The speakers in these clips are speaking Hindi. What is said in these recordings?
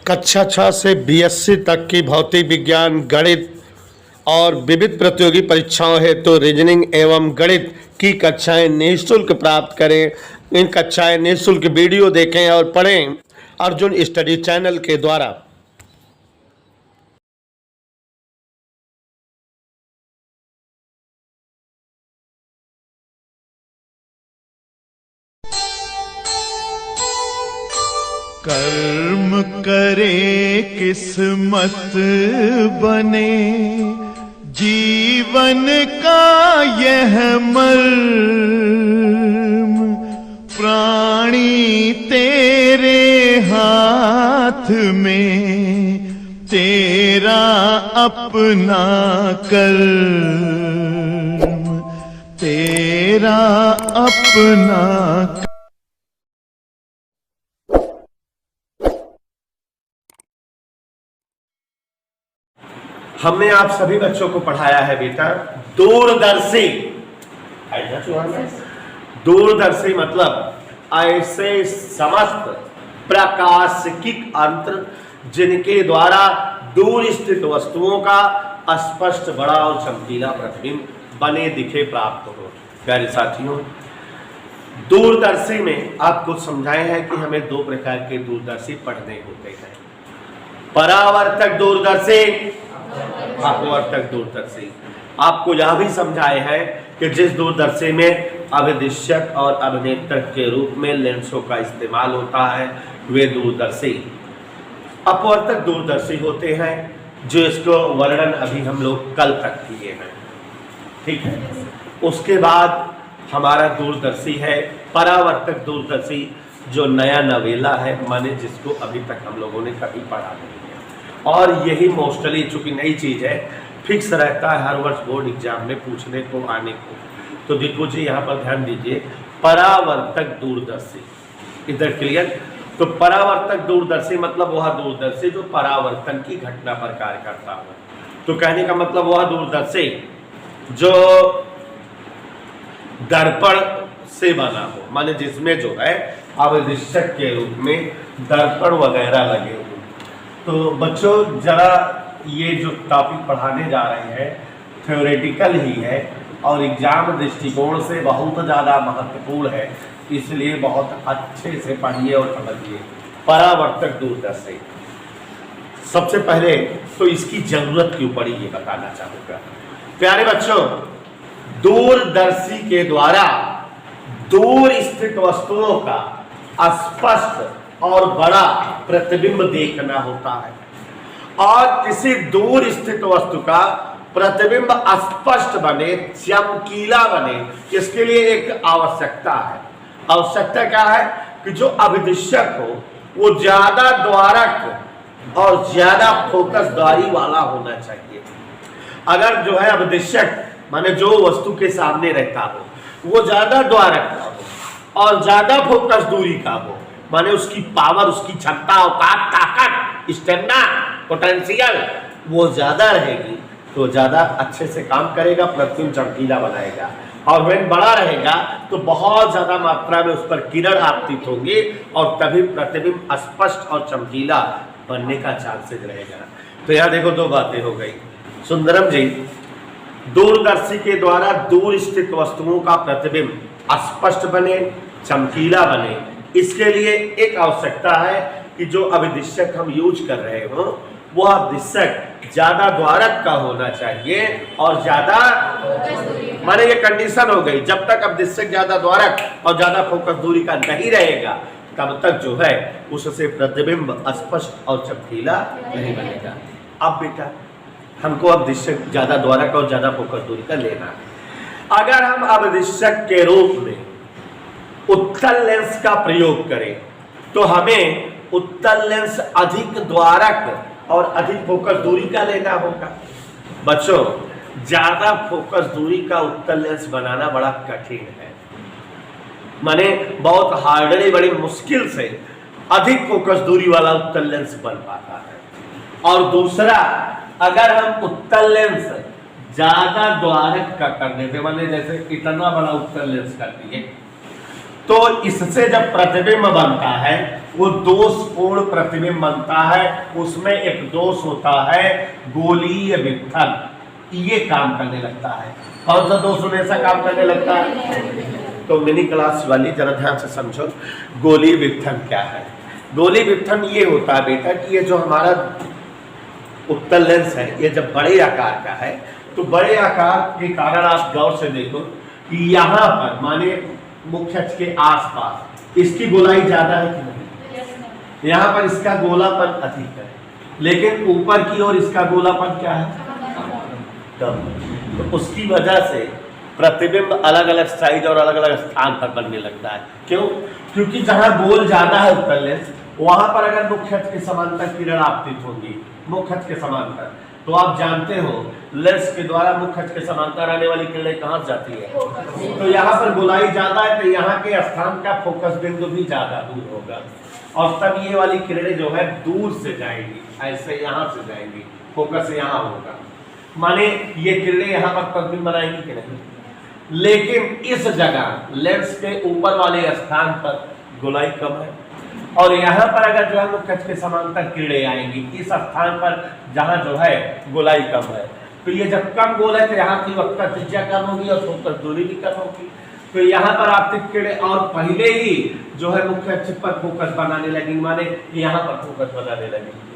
कक्षा 6 से बीएससी तक की भौतिक विज्ञान, गणित और विविध प्रतियोगी परीक्षाओं हेतु रीजनिंग एवं गणित की कक्षाएं निःशुल्क प्राप्त करें। इन कक्षाएं निःशुल्क वीडियो देखें और पढ़ें अर्जुन स्टडी चैनल के द्वारा। कर्म करे किस्मत बने, जीवन का यह मर्म, प्राणी तेरे हाथ में, तेरा अपना कर्म, तेरा अपना। हमने आप सभी बच्चों को पढ़ाया है बेटा दूरदर्शी। दूरदर्शी मतलब ऐसे समस्त प्रकाशिक यंत्र जिनके द्वारा दूर स्थित वस्तुओं का स्पष्ट, बड़ा और चमकीला प्रतिबिंब बने दिखे प्राप्त हो। प्यारे साथियों, दूरदर्शी में आपको समझाए हैं कि हमें दो प्रकार के दूरदर्शी पढ़ने होते हैं, परावर्तक दूरदर्शी, अपवर्तक दूरदर्शी। आपको यह भी समझाए हैं कि जिस दूरदर्शी में अभिदिशक और अभिनेत्रक के रूप में लेंसों का इस्तेमाल होता है वे दूरदर्शी अपवर्तक दूरदर्शी होते हैं, जो इसको वर्णन अभी हम लोग कल तक किए हैं। ठीक है, उसके बाद हमारा दूरदर्शी है परावर्तक दूरदर्शी, जो नया नवेला है, माने जिसको अभी तक हम लोगों ने कभी पढ़ा नहीं है। और यही मोस्टली चूंकि नई चीज है, फिक्स रहता है हर वर्ष बोर्ड एग्जाम में पूछने को आने को। तो देखो जी, यहाँ पर ध्यान दीजिए, परावर्तक दूरदर्शी, इधर क्लियर। तो परावर्तक दूरदर्शी मतलब वह दूरदर्शी जो परावर्तन की घटना पर कार्य करता हो। तो कहने का मतलब वह दूरदर्शी जो दर्पण से बना हो, माने जिसमें जो है अभिदिशक के रूप में दर्पण वगैरह लगे हो। तो बच्चों, जरा ये जो टॉपिक पढ़ाने जा रहे हैं थ्योरेटिकल ही है और एग्जाम दृष्टिकोण से बहुत ज़्यादा महत्वपूर्ण है, इसलिए बहुत अच्छे से पढ़िए और समझिए। परावर्तक दूरदर्शी, सबसे पहले तो इसकी जरूरत क्यों पड़ी ये बताना चाहूँगा। प्यारे बच्चों, दूरदर्शी के द्वारा दूर स्थित वस्तुओं का स्पष्ट और बड़ा प्रतिबिंब देखना होता है, और किसी दूर स्थित वस्तु का प्रतिबिंब स्पष्ट बने, चमकीला बने, इसके लिए एक आवश्यकता है। आवश्यकता क्या है कि जो अभिदिशक हो वो ज्यादा द्वारक और ज्यादा फोकसदारी वाला होना चाहिए। अगर जो है अभिदिशक माने जो वस्तु के सामने रहता हो वो ज्यादा द्वारक का हो और ज्यादा फोकस दूरी का हो, माने उसकी पावर, उसकी क्षमता, औकात, ताकत, स्टेमिना, पोटेंशियल वो ज्यादा रहेगी तो ज्यादा अच्छे से काम करेगा, प्रतिबिंब चमकीला बनाएगा। और वेन बड़ा रहेगा तो बहुत ज्यादा मात्रा में उस पर किरण आपतित होंगे और तभी प्रतिबिंब स्पष्ट और चमकीला बनने का चांसेस रहेगा। तो यहाँ देखो दो बातें हो गई। सुंदरम जी, दूरदर्शी के द्वारा दूर स्थित वस्तुओं का प्रतिबिंब स्पष्ट बने, चमकीला बने, इसके लिए एक आवश्यकता है कि जो अभिदिशक हम यूज कर रहे हो वो अभिदिशक ज्यादा द्वारक का होना चाहिए और ज्यादा, माने ये कंडीशन हो गई, जब तक अभिदिशक ज्यादा द्वारक और ज्यादा फोकस दूरी का नहीं रहेगा तब तक जो है उससे प्रतिबिंब स्पष्ट और चमकीला नहीं बनेगा। अब बेटा हमको अभिदिशक ज्यादा द्वारक और ज्यादा फोकस दूरी का लेना है। अगर हम अभिदिशक के रूप में उत्तल लेंस का प्रयोग करें तो हमें उत्तल लेंस अधिक द्वारक और अधिक फोकस दूरी का लेना होगा। बच्चों, ज्यादा फोकस दूरी का उत्तल लेंस बनाना बड़ा कठिन है, माने बहुत हार्डली, बड़ी मुश्किल से अधिक फोकस दूरी वाला उत्तल लेंस बन पाता है। और दूसरा, अगर हम उत्तल लेंस ज्यादा द्वारक का कर देते, माने जैसे इतना बड़ा उत्तल लेंस कर दिए, तो इससे जब प्रतिबिंब बनता है वो दोषपूर्ण प्रतिबिंब बनता है। उसमें एक दोष होता है गोलीय विघटन, ये काम करने लगता है। कौन सा दोष हमेशा काम करने लगता है? तो मिनी क्लास वाली जरा ध्यान से समझो, गोलीय विघटन क्या है। गोलीय विघटन ये होता है बेटा कि ये जो हमारा उत्तल लेंस है, ये जब बड़े आकार का है तो बड़े आकार के कारण आप गौर से देखो कि यहाँ पर माने मुख्य अक्ष के आसपास इसकी गोलाई ज्यादा है कि नहीं? यहाँ पर इसका गोलापन अधिक है, लेकिन ऊपर की ओर इसका गोलापन क्या है? कम। तो उसकी वजह से प्रतिबिंब अलग अलग साइज और अलग अलग स्थान पर बनने लगता है। क्यों? क्योंकि जहां गोल ज्यादा है उत्तल लेंस, वहां पर अगर मुख्य अक्ष के समांतर किरण आपतित होंगी, मुख्य अक्ष के समांतर, तो आप जानते हो लेंस के द्वारा मुख्य अक्ष के समांतर आने वाली किरणें कहां जाती है? तो यहाँ पर गोलाई ज्यादा है, तो यहाँ के स्थान का फोकस बिंदु भी ज्यादा दूर होगा, और तब ये वाली किरणें जो है दूर से जाएंगी, ऐसे यहाँ से जाएंगी, फोकस यहाँ होगा। माने ये किरणें यहाँ पर प्रतिबिंब बनाएंगी कि नहीं? लेकिन इस जगह लेंस के ऊपर वाले स्थान पर गोलाई कम है, और यहाँ पर अगर जो है मुख्य अक्ष के समांतर किरणें आएंगी इस स्थान पर जहाँ जो है गोलाई कम है, तो ये जब कम गोल है तो यहाँ की वक्रता त्रिज्या कम होगी और फोकस दूरी भी कम होगी। तो यहाँ पर आपतित किरणें और पहले ही जो है मुख्य अक्ष पर फोकस बनाने लगेंगी, माने यहाँ पर फोकस बनाने लगेंगी।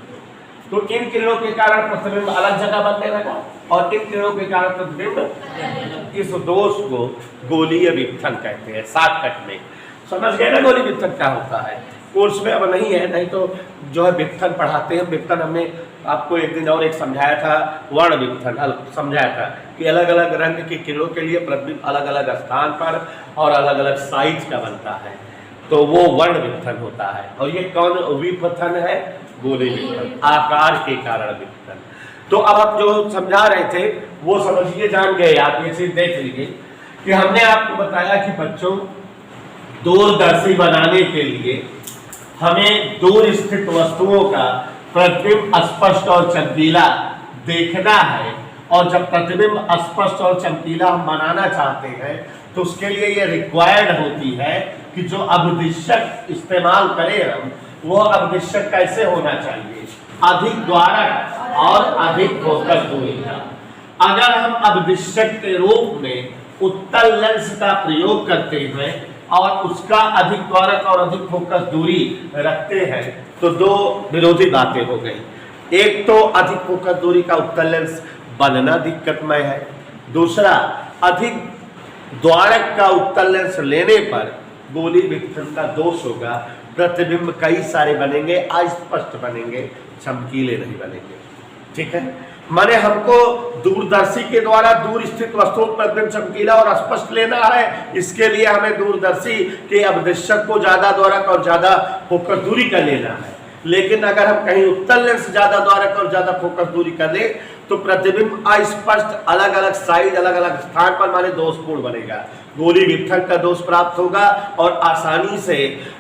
तो इन किरणों के कारण प्रतिबिंब अलग जगह बनने लगा, और इन किरणों के कारण प्रतिबिंब, इस दोष को गोलीय विघटन कहते हैं। शॉर्टकट में समझ गए ना गोलीय विघटन क्या होता है? कोर्स में अब नहीं है, नहीं तो जो है विघटन पढ़ाते हैं। विघटन हमने आपको एक दिन और एक समझाया था, वर्ण विघटन समझाया था कि अलग अलग रंग की किरणों के लिए प्रतिबिंब अलग अलग स्थान पर और अलग अलग साइज का बनता है, तो वो वर्ण विघटन होता है। और ये कौन विघटन है? गोलीय विघटन, आकार के कारण विघटन। तो अब आप जो समझा रहे थे वो समझिए, जान गए आप, ये चीज देख लीजिए कि हमने आपको बताया कि बच्चों दूरदर्शी बनाने के लिए हमें दूर स्थित वस्तुओं का प्रतिबिंब स्पष्ट और चमकीला देखना है, और जब प्रतिबिंब स्पष्ट और चमकीला हम बनाना चाहते हैं तो उसके लिए ये रिक्वायर्ड होती है कि जो अपदिश्यक इस्तेमाल करें हम, वो अपदिश्यक कैसे होना चाहिए? अधिक द्वारक और अधिक फोकस दूरी का। अगर हम अपदिश्यक के रूप में उत्तल लेंस का प्रयोग करते हैं और उसका अधिक द्वारक और अधिक फोकस दूरी रखते हैं तो दो विरोधी बातें हो गई। एक तो अधिक फोकस दूरी का उत्तल लेंस बनना दिक्कतमय है, दूसरा अधिक द्वारक का उत्तल लेंस लेने पर गोलीय विघटन का दोष होगा, प्रतिबिंब कई सारे बनेंगे, अस्पष्ट बनेंगे, चमकीले नहीं बनेंगे। ठीक है, माने हमको दूरदर्शी के द्वारा दूर स्थित वस्तुओं पर प्रतिबिंब चमकीला और स्पष्ट लेना है, इसके लिए हमें दूरदर्शी के अपदिश्यक को ज्यादा द्वारक और ज्यादा फोकस दूरी का लेना है। लेकिन अगर हम कहीं उत्तल लेंस ज्यादा द्वारक और ज्यादा फोकस दूरी का ले तो प्रतिबिंब अस्पष्ट, अलग अलग साइज, अलग अलग स्थान पर माने दोषपूर्ण बनेगा, गोलीय विघटन का दोष प्राप्त होगा, और आसानी से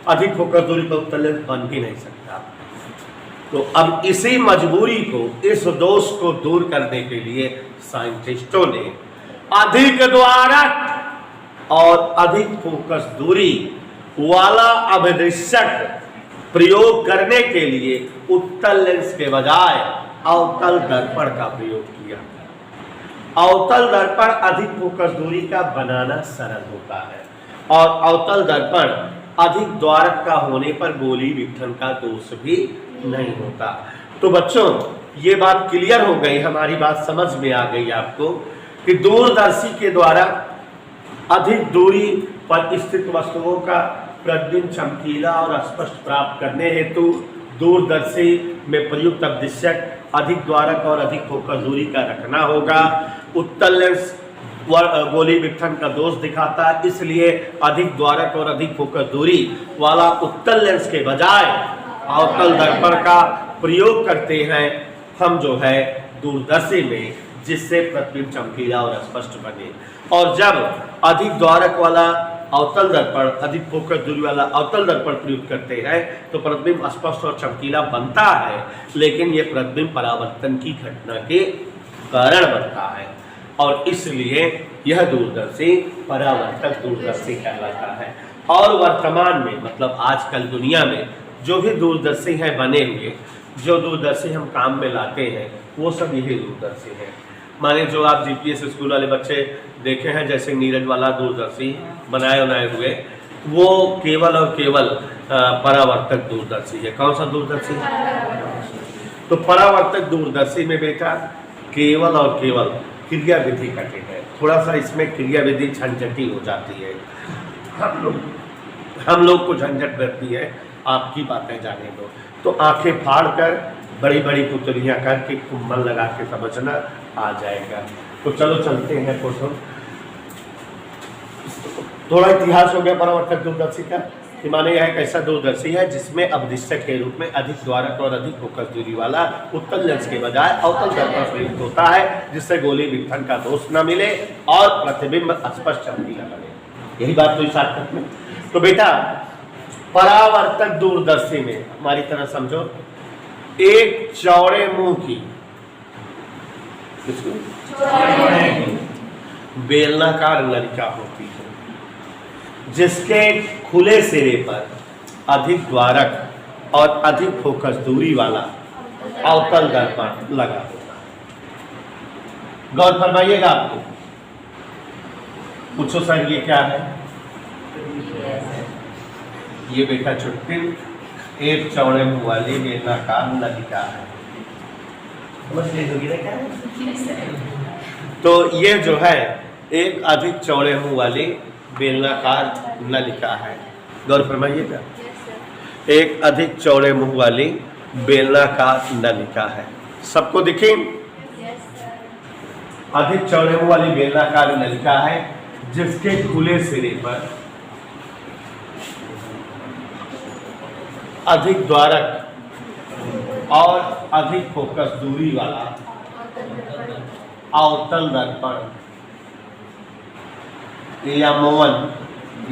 अधिक फोकस दूरी पर उत्तल लेंस बन भी नहीं सकता। तो अब इसी मजबूरी को, इस दोष को दूर करने के लिए साइंटिस्टों ने अधिक द्वारक और अधिक फोकस दूरी वाला अपदिश्यक प्रयोग करने के लिए उत्तल लेंस के बजाय अवतल दर्पण का प्रयोग किया। अवतल दर्पण अधिक फोकस दूरी का बनाना सरल होता है, और अवतल दर्पण अधिक द्वारक का होने पर गोलीय विघटन का दोष भी नहीं होता। तो बच्चों ये बात क्लियर हो गई, हमारी बात समझ में आ गई आपको कि दूरदर्शी के द्वारा अधिक दूरी पर स्थित वस्तुओं का प्रतिबिंब चमकीला और स्पष्ट प्राप्त करने हेतु दूरदर्शी में प्रयुक्त अपदिश्यक अधिक द्वारक और अधिक फोकस दूरी का रखना होगा। उत्तल लेंस गोलीय विघटन का दोष दिखाता है, इसलिए अधिक द्वारक और अधिक फोकस दूरी वाला उत्तल लेंस के बजाय अवतल दर्पण का प्रयोग करते हैं हम जो है दूरदर्शी में, जिससे प्रतिबिंब चमकीला और स्पष्ट बने। और जब अधिक द्वारक वाला अवतल दर्पण, अधिक फोकस दूरी वाला अवतल दर्पण प्रयुक्त करते हैं तो प्रतिबिंब स्पष्ट और चमकीला बनता है, लेकिन यह प्रतिबिंब परावर्तन की घटना के कारण बनता है, और इसलिए यह दूरदर्शी परावर्तक दूरदर्शी कहलाता है। और वर्तमान में मतलब आजकल दुनिया में जो भी दूरदर्शी हैं बने हुए, जो दूरदर्शी हम काम में लाते हैं वो सब यही दूरदर्शी हैं। माने जो आप जीपीएस स्कूल वाले बच्चे देखे हैं, जैसे नीरज वाला दूरदर्शी बनाए हुए, वो केवल और केवल परावर्तक दूरदर्शी है। कौन सा दूरदर्शी है? तो परावर्तक दूरदर्शी में बेटा केवल और केवल क्रिया विधि कठिन है, थोड़ा सा इसमें क्रिया विधि झंझटी हो जाती है। हम लोग को झंझट रहती है, आपकी बातें जाने दो। तो आंखें फाड़ कर बड़ी बड़ी पुतलियाँ करके कुम्मल लगा के समझना आ जाएगा। तो चलो चलते हैं फोटो। थोड़ा इतिहास हो गया परावर्तक दूरदर्शी का, कि माने यह एक ऐसा दूरदर्शी है जिसमें अवदिश्यक के रूप में अधिक द्वारक और अधिक फोकस दूरी वाला उत्तल लेंस के बजाय अवतल दर्पण प्रयुक्त होता है, जिससे गोली विघटन का दोष न मिले और प्रतिबिंब स्पष्ट चमकीला बने। यही बात हुई सार्थक में। तो बेटा परावर्तक दूरदर्शी में हमारी तरह समझो, एक चौड़े मुंह की बेलनाकार नलिका होती है, जिसके खुले सिरे पर अधिक द्वारक और अधिक फोकस दूरी वाला अवतल दर्पण लगा होता है। गौर फरमाइएगा आपको। पूछो सर ये क्या है? ये बेटा छुट्टी एक चौड़े मुंह वाली बेलनाकार नलिका है। समझ लीजिए क्या है? तो ये जो है एक अधिक चौड़े मुंह वाली बेलनाकार नलिका है। गौर फरमाइएगा, एक अधिक चौड़े मुंह वाली बेलनाकार नलिका है। सबको दिखे? अधिक चौड़े मुंह वाली बेलनाकार नलिका है, जिसके खुले सिरे पर अधिक द्वारक और अधिक फोकस दूरी वाला अवतल दर्पण या मोवन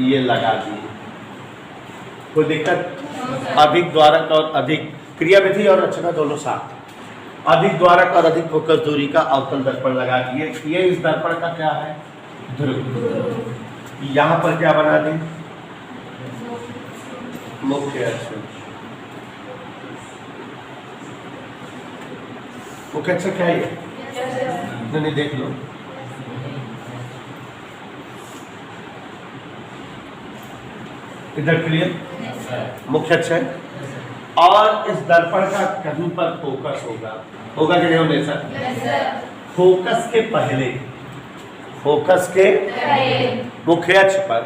ये लगा दिए। कोई दिक्कत? अधिक द्वारक और अधिक क्रिया विधि और रचना दोनों साथ। अधिक द्वारक और अधिक फोकस दूरी का अवतल दर्पण लगा दिए। ये इस दर्पण का क्या है? ध्रुव। यहाँ पर क्या बना दें? मुख्य अक्ष। मुख्य अक्ष क्या है? नहीं देख लो, इधर क्लियर? मुख्य अक्ष है। और इस दर्पण का कहीं पर फोकस होगा कि नहीं होने सर? फोकस के पहले, फोकस के मुख्य अक्ष पर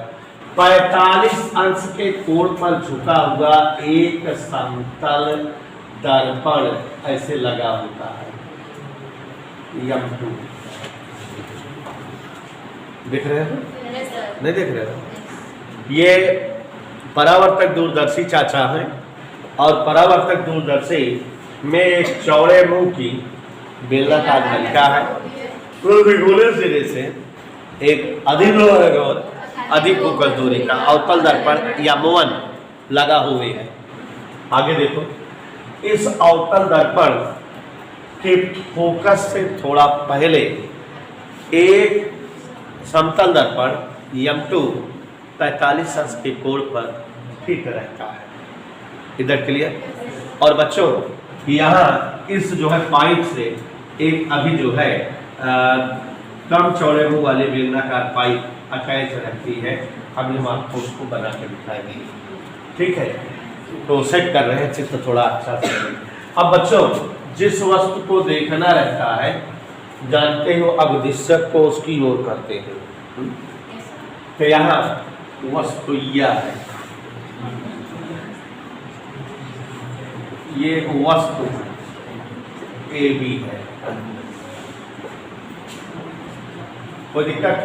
45 अंश के कोण पर झुका हुआ एक समतल दर्पण ऐसे लगा होता है। M2 दिख रहे हो? नहीं दिख रहे हो? ये परावर्तक दूरदर्शी चाचा हैं, और परावर्तक दूरदर्शी में एक चौड़े मुंह की बेलनाकार नलिका है। गोले सिरे से एक अधिक फोकस दूरी का अवतल दर्पण या मोवन लगा हुए है। आगे देखो, इस अवतल दर्पण के फोकस से थोड़ा पहले एक समतल दर्पण M2 45 अंश के कोण पर फिट रहता है। इधर क्लियर? और बच्चों यहाँ इस जो है पाइप से एक अभी जो है कम चौड़े मुंह वाली बेलनाकार पाइप अटैच रहती है। अभी हम आपको उसको बना के दिखाएंगे, ठीक है? तो सेट कर रहे हैं चित्र थोड़ा अच्छा से। अब बच्चों जिस वस्तु को देखना रहता है, जानते हो अवदिश्यक को उसकी ओर करते हैं। तो यहाँ वस्तु यह है, ये वस्तु AB है। कोई दिक्कत?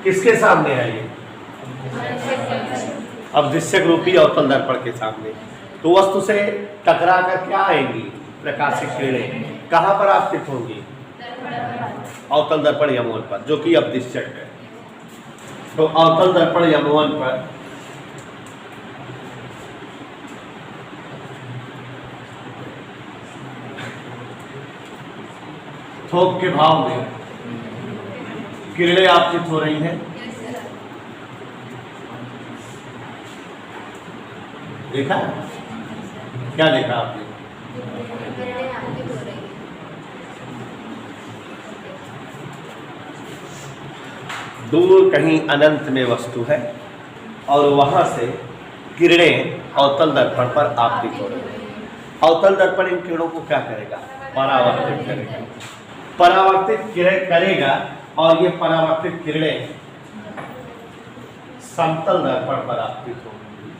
किसके सामने है ये? अवदिश्यक रूपी अवतल दर्पण के सामने। तो वस्तु से टकरा कर क्या आएंगी? प्रकाशिक किरणें कहाँ पर आपतित होंगी? अवतल दर्पण या मोहन पर, जो कि अवदिश्यक है। तो अवतल दर्पण या मोहन पर थोक के भाव में किरणें आपतित हो रही हैं। देखा? क्या देखा आपने? दूर कहीं अनंत में वस्तु है और वहां से किरणें अवतल दर्पण पर आपतित हो रही है। अवतल दर्पण इन किरणों को क्या करेगा? परावर्तित करेगा। परावर्तित किरण करेगा और ये परावर्तित किरणें समतल दर्पण पर आपतित होंगी,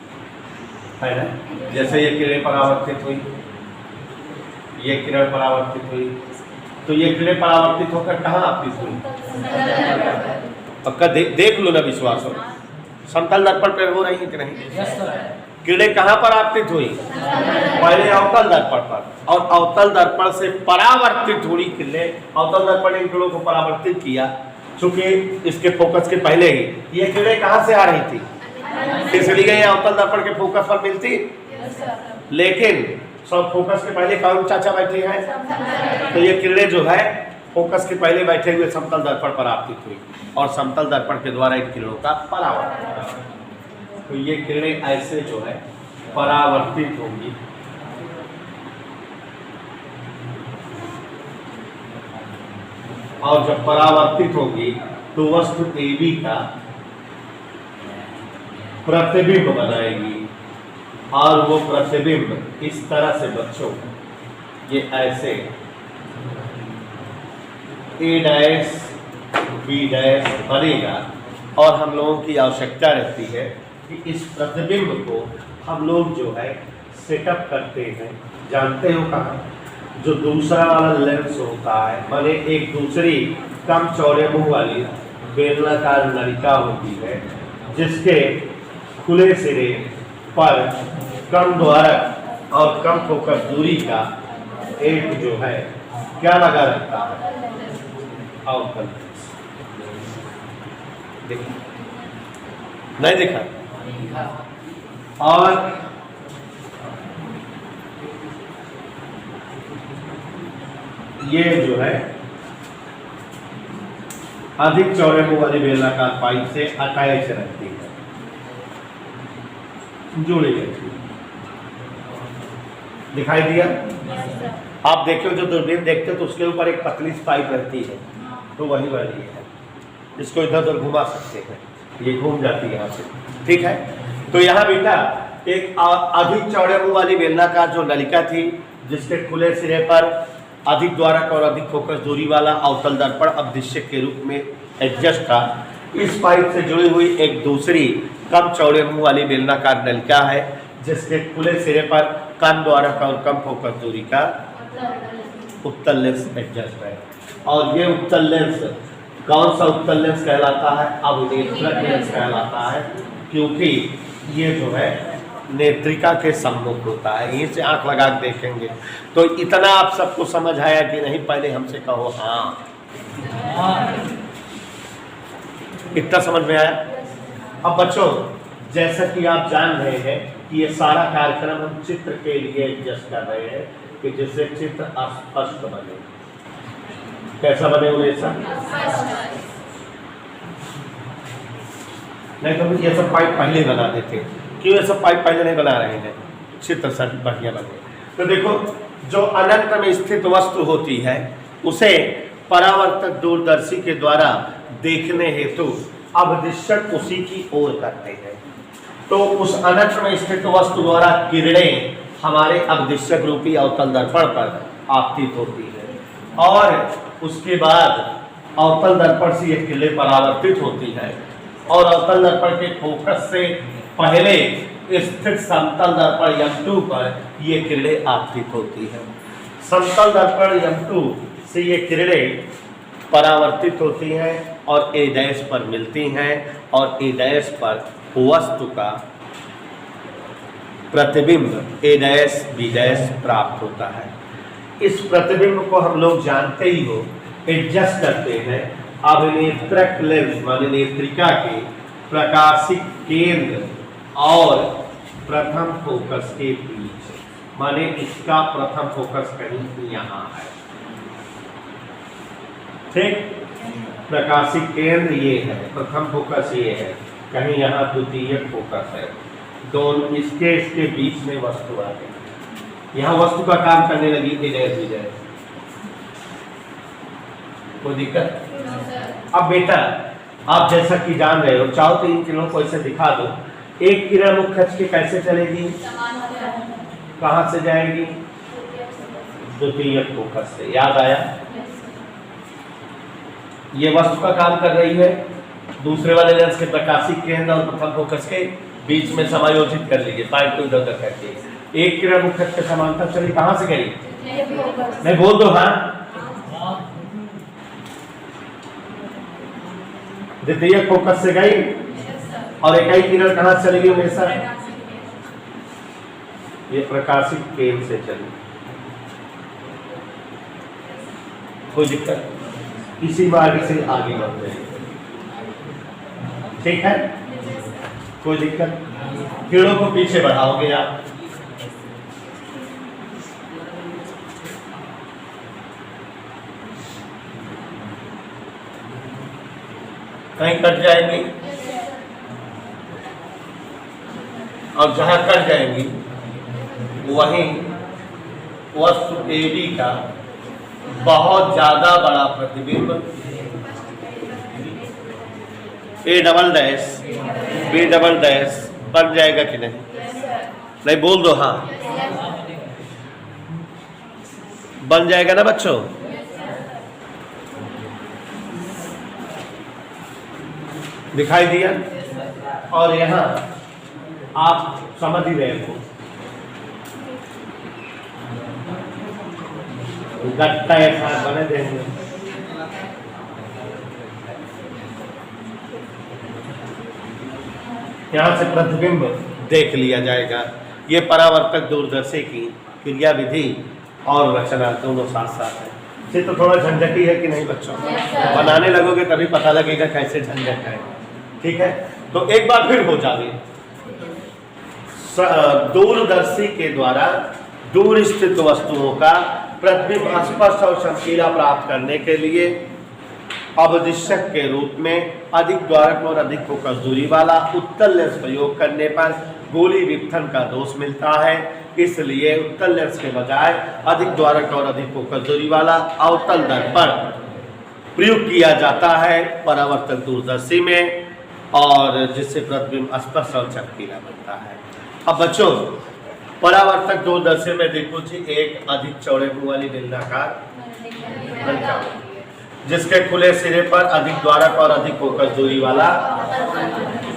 है ना? जैसे ये किरणें परावर्तित हुई, ये किरण परावर्तित हुई, तो ये किरणें परावर्तित होकर कहाँ आपतित हुई? पक्का देख लो ना, विश्वास हो। समतल दर्पण पर हो रही है कि नहीं? किरणें कहाँ पर आपतित हुई? पहले अवतल दर्पण पर, और अवतल दर्पण से परावर्तित हुई किरणें, अवतल दर्पण इन किरणों को परावर्तित किया। चूंकि इसके फोकस के पहले ही ये किरणें कहाँ से आ रही थी? इसलिए ये अवतल दर्पण के फोकस पर मिलती, लेकिन सब फोकस के पहले कौन चाचा बैठे हैं? तो ये किरणें जो है फोकस के पहले बैठे हुए समतल दर्पण पर आपतित हुई और समतल दर्पण के द्वारा इन किरणों का परावर्तन। तो ये किरणें ऐसे जो है परावर्तित होंगी, और जब परावर्तित होगी तो वस्तु AB का प्रतिबिंब बनाएगी, और वो प्रतिबिंब इस तरह से बच्चों ये ऐसे A' B' बनेगा। और हम लोगों की आवश्यकता रहती है कि इस प्रतिबिंब को हम लोग जो है सेटअप करते हैं, जानते हो कहाँ? जो दूसरा वाला लेंस होता है, माने एक दूसरी कम चौड़े मुंह वाली बेलनाकार नलिका होती है, जिसके खुले सिरे पर कम द्वारक और कम फोकस दूरी का एक जो है क्या लगा रहता है? अवतल लेंस। देखा नहीं? देखा। और ये जो है अधिक चौड़े मुंह वाली बेलनाकार पाइप से अटैच रहती है, जुड़ी रहती है। दिखाई दिया? आप देखो जो दूरबीन देखते हो तो उसके ऊपर एक पतली सी पाइप रहती है, तो वही वाली है। इसको इधर उधर घुमा सकते हैं, ये घूम जाती है यहाँ से, ठीक है? तो यहाँ बेटा एक अधिक चौड़े मुंह वाली बेलनाकार जो नलिका थी, जिसके खुले सिरे पर अधिक द्वारक और अधिक फोकस दूरी वाला अवतल दर्पण अब दृश्य के रूप में एडजस्ट था। इस पाइप से जुड़ी हुई एक दूसरी कम चौड़े मुंह वाली बेलनाकार नलिका है, जिसके खुले सिरे पर कम द्वारक और कम फोकस दूरी का उत्तल लेंस एडजस्ट है। और ये उत्तल लेंस कौन सा उत्तल लेंस कहलाता है? अवनेत्रक लेंस कहलाता है, क्योंकि ये जो है नेत्रिका के सम्मुख होता है। यहीं से आंख लगा के देखेंगे। तो इतना आप सबको समझ आया कि नहीं? पहले हमसे कहो हाँ। इतना समझ में आया? अब बच्चों, जैसा कि आप जान रहे हैं कि ये सारा कार्यक्रम हम चित्र के लिए एडजस्ट कर रहे हैं कि जिससे चित्र स्पष्ट बने। कैसा बने वैसा? नहीं तो ये सब पाइप पहले बना देते। क्यों ये सब पाइप पहले नहीं बना रहे हैं? चित्र सर बढ़िया बने। तो देखो, जो अनंत में स्थित वस्तु होती है उसे परावर्तक दूरदर्शी के द्वारा देखने हेतु अवदिश्यक उसी की ओर करते हैं। तो उस अनंत में स्थित वस्तु द्वारा किरणें हमारे अवदिश्यक रूपी अवतल दर्पण पर आपतित होती है, और उसके बाद अवतल दर्पण से ये किरणें परावर्तित होती है, और अवतल दर्पण के फोकस से पहले स्थित समतल दर्पण M2 पर ये किरणें आपतित होती है। समतल दर्पण M2 से ये किरणें परावर्तित होती हैं और A' पर मिलती हैं, और A' पर वस्तु का प्रतिबिंब A' B' प्राप्त होता है। इस प्रतिबिंब को हम लोग जानते ही हो एडजस्ट करते हैं अभिनेत्रक लेंस माने नेत्रिका के प्रकाशिक केंद्र और प्रथम फोकस के बीच, माने इसका प्रथम फोकस कहीं यहाँ है, ठीक? प्रकाशिक केंद्र ये है, प्रथम फोकस ये है, कहीं यहाँ द्वितीय फोकस है, दोनों इसके बीच में वस्तु आ गई। यहाँ वस्तु का काम करने लगी ए डैश बी डैश, कोई दिक्कत? अब बेटा आप जैसा कि जान रहे हो, चाहो तो इन किरणों को ऐसे दिखा दो। एक किरण मुख खच के कैसे चलेगी, कहां से जाएगी? द्वितीयक फोकस से। याद आया? ये वस्तु का काम कर रही है, दूसरे वाले लेंस के प्रकाशिक केंद्र और प्रथम फोकस के बीच में समायोजित कर लीजिए, पाइप को इधर उधर करके। एक किरण मुख खच के समांतर चली, कहां से गई? नहीं बोल दो। हाँ, द्वितीय फोकस से गई और इकाई किरण कहां चलेगी हमेशा? ये प्रकाशिक केंद्र से चली। कोई दिक्कत? इसी मार्ग से आगे बढ़ जाएगी। ठीक है, कोई दिक्कत? किरणों को पीछे बढ़ाओगे आप, कहीं कट जाएंगी और जहां कट जाएंगी वहीं वस्तु AB का बहुत ज्यादा बड़ा प्रतिबिंब A double dash B double dash बन जाएगा कि नहीं? नहीं बोल दो। हाँ, बन जाएगा ना बच्चों? दिखाई दिया? और यहाँ आप समझ ही रहे हो, गट्टा ऐसा बने देंगे। यहाँ से प्रतिबिंब देख लिया जाएगा। ये परावर्तक दूरदर्शी की क्रिया विधि और रचना दोनों साथ साथ है। ये तो थोड़ा झंझटी है कि नहीं बच्चों? बनाने लगोगे तभी पता लगेगा कैसे झंझट है। ठीक है, तो एक बार फिर हो जाए। दूरदर्शी के द्वारा दूर स्थित वस्तुओं का प्रतिबिंब स्पष्ट और चमकीला प्राप्त करने के लिए अवदिशक के रूप में अधिक द्वारक और अधिक फोकस दूरी वाला उत्तल लेंस प्रयोग करने पर गोली विपथन का दोष मिलता है। इसलिए उत्तल लेंस के बजाय अधिक द्वारक और अधिक फोकस दूरी वाला अवतल दर्पण प्रयोग किया जाता है परावर्तक दूरदर्शी में, और जिससे प्रतिबिंब स्पष्ट और चमकीला बनता है। अब बच्चों, परावर्तक दूरदर्शी में देखो जी, एक अधिक चौड़े मुंह वाली बेलनाकार नलिका जिसके खुले सिरे पर अधिक द्वारक और अधिक फोकस दूरी वाला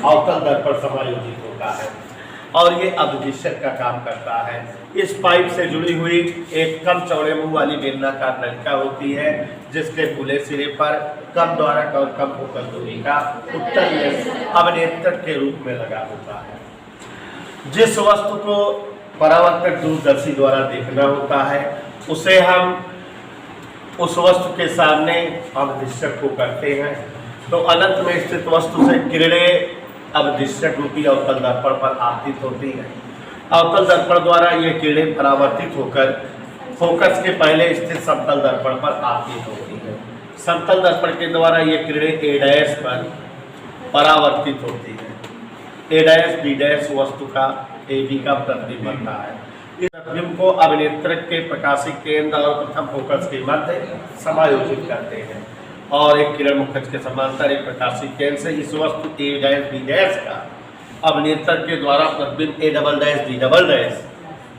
अवतल दर्पण समायोजित होता है, और ये अवदिशक का काम करता है। इस पाइप से जुड़ी हुई एक कम चौड़े मुंह वाली बेलनाकार नलिका होती है जिसके खुले सिरे पर कम द्वारक और कम फोकस दूरी का उत्तल लेंस अवनेत्रक के रूप में लगा होता है। जिस वस्तु को परावर्तक दूरदर्शी द्वारा देखना होता है उसे हम उस वस्तु के सामने अवदिशक को करते हैं, तो अनंत में स्थित वस्तु से किरणें अवदिशक रूपी अवतल दर्पण पर आपतित होती है। अवतल दर्पण द्वारा ये किरणें परावर्तित होकर फोकस के पहले स्थित समतल दर्पण पर आपतित होती है। समतल दर्पण के द्वारा ये किरणें ए डैश पर परावर्तित होती है। ए डैश बी डैश वस्तु का AB का प्रतिबिंब बनता है। इस प्रतिबिंब को अभिनेत्रक के प्रकाशिक केंद्र और प्रथम फोकस के मध्य समायोजित करते हैं, और एक किरण मुखज के समांतर एक प्रकाशिक केंद्र से इस वस्तु A डैश B डैश का अभिनेत्रक के द्वारा प्रतिबिंब A double dash B double dash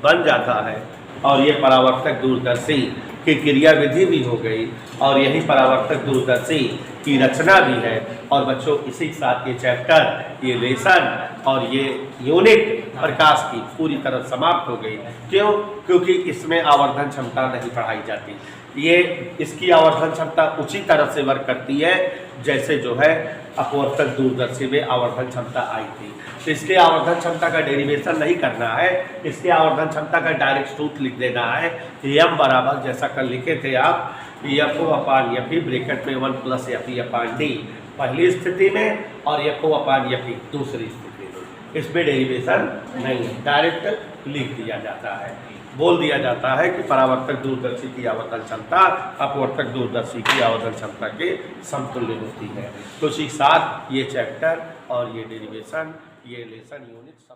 बन जाता है। और ये परावर्तक दूरदर्शी की क्रिया विधि भी हो गई, और यही परावर्तक दूरदर्शी की रचना भी है। और बच्चों, इसी के साथ ये चैप्टर, ये लेसन और ये यूनिट प्रकाश की पूरी तरह समाप्त हो गई। क्यों? क्योंकि इसमें आवर्धन क्षमता नहीं पढ़ाई जाती। ये इसकी आवर्धन क्षमता उसी तरह से वर्क करती है जैसे जो है अपवर्तक दूरदर्शी में आवर्धन क्षमता आई थी। तो इसके आवर्धन क्षमता का डेरिवेशन नहीं करना है, इसके आवर्धन क्षमता का डायरेक्ट सूत्र लिख देना है। m बराबर जैसा कल लिखे थे आप, FO अपान FE ब्रैकेट में 1 प्लस FE अपान D पहली स्थिति में, और FO अपान FE दूसरी स्थिति में। इसमें डेरिवेशन नहीं, डायरेक्ट लिख दिया जाता है। बोल दिया जाता है कि परावर्तक दूरदर्शी की आवर्धन क्षमता अपवर्तक दूरदर्शी की आवर्धन क्षमता के समतुल्य होती है। तो इसी साथ ये चैप्टर और ये डेरिवेशन, ये लेसन यूनिट सब